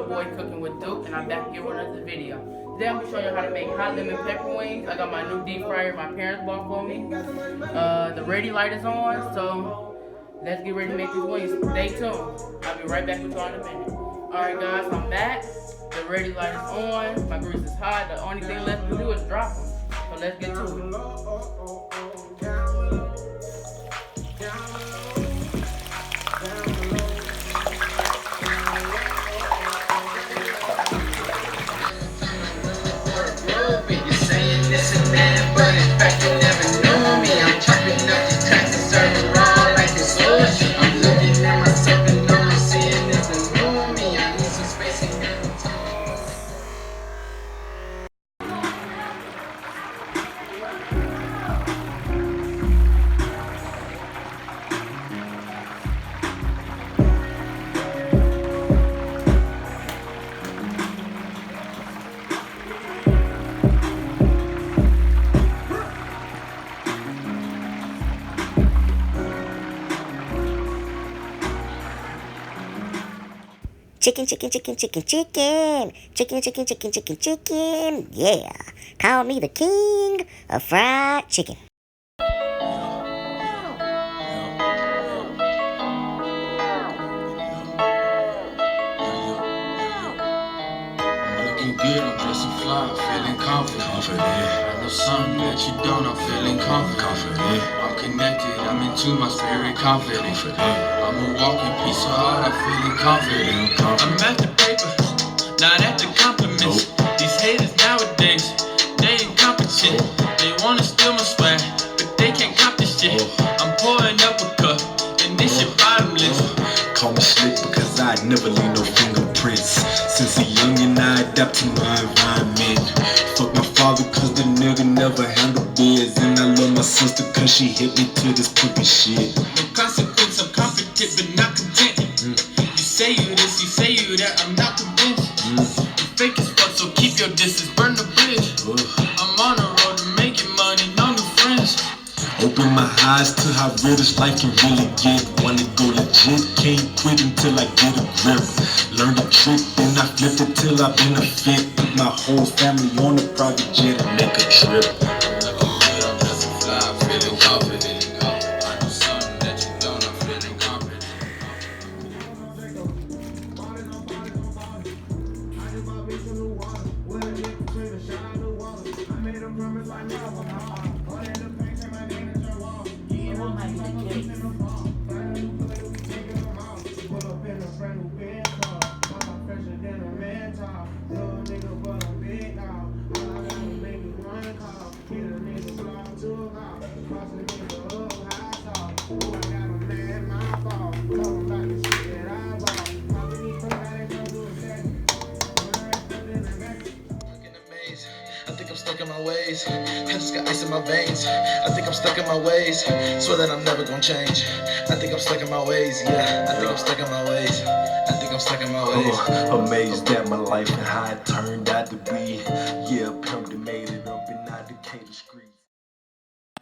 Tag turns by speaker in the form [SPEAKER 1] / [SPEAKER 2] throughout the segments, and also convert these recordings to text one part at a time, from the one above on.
[SPEAKER 1] boy Cooking with Duke, and I'm back again with another video. Today I'm going to show you how to make hot lemon pepper wings. I got my new deep fryer my parents bought for me. The ready light is on, so let's get ready to make these wings. Stay tuned. I'll be right back with y'all in a minute. Alright guys, I'm back. The ready light is on. My grease is hot. The only thing left to do is drop them. So let's get to it.
[SPEAKER 2] Chicken, chicken, chicken, chicken, chicken. Chicken, chicken, chicken, chicken, chicken. Yeah. Call me the king of fried chicken.
[SPEAKER 3] Looking good, I'm dressing fly, feeling confident. I know something that you don't, I'm feeling confident. I'm connected, I'm into my spirit, confident. I'm a walking piece of art, I'm feeling confident. I'm at the paper, not at the compliments. These haters nowadays, they incompetent. They wanna steal my swag, but they can't cop this shit. I'm pouring up a cup, and this shit bottomless.
[SPEAKER 4] Call me slick because I never leave no fingerprints. Since a youngin' I adapt to my environment. Fuck my father cause the nigga never handled biz. And I love my sister cause she hit me to this puppy shit.
[SPEAKER 3] No consequence, I'm competent but not content. You say you this, you say you that, I'm not convinced. You fake as fuck, so keep your distance, burn the bridge. I'm on the road to making money, no new friends.
[SPEAKER 4] Open my eyes to how real this life can really get. Wanna go legit, can't quit until I get a grip. Learn the trick, then I flipped it till I benefit. Put my whole family on a private jet and make a trip.
[SPEAKER 3] Looking good, I'm dressing fly, feeling confident. I know something that you don't, I'm feeling confident. I think I'm stuck in my ways. I just got ice in my veins. I think I'm stuck in my ways. Swear that I'm never gonna change. I think I'm stuck in my ways. Yeah, I think I'm stuck in my ways. I think I'm stuck in my ways.
[SPEAKER 4] Amazed at my life and how it turned out to be. Yeah, permanently made it up in our Decatur streets.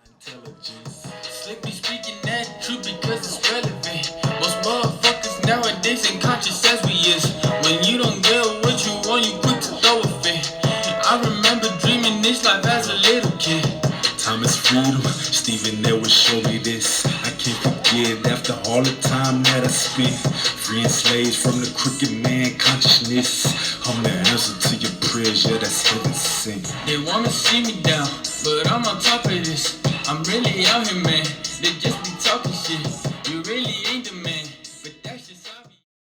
[SPEAKER 4] Intelligence.
[SPEAKER 3] Slick be speaking that truth because it's relevant. Most motherfuckers nowadays ain't conscious as we is. When you don't get what you want, you quick to throw a fit. I remember dreaming this life as a little kid.
[SPEAKER 4] Time is freedom, Stephen never showed me this. I can't forget after all the time that I spent freeing slaves from the crooked man consciousness. I'm the answer to your prayers, yeah, that's heaven sent.
[SPEAKER 3] They wanna see me down, but I'm on top of this. I'm really out here, man.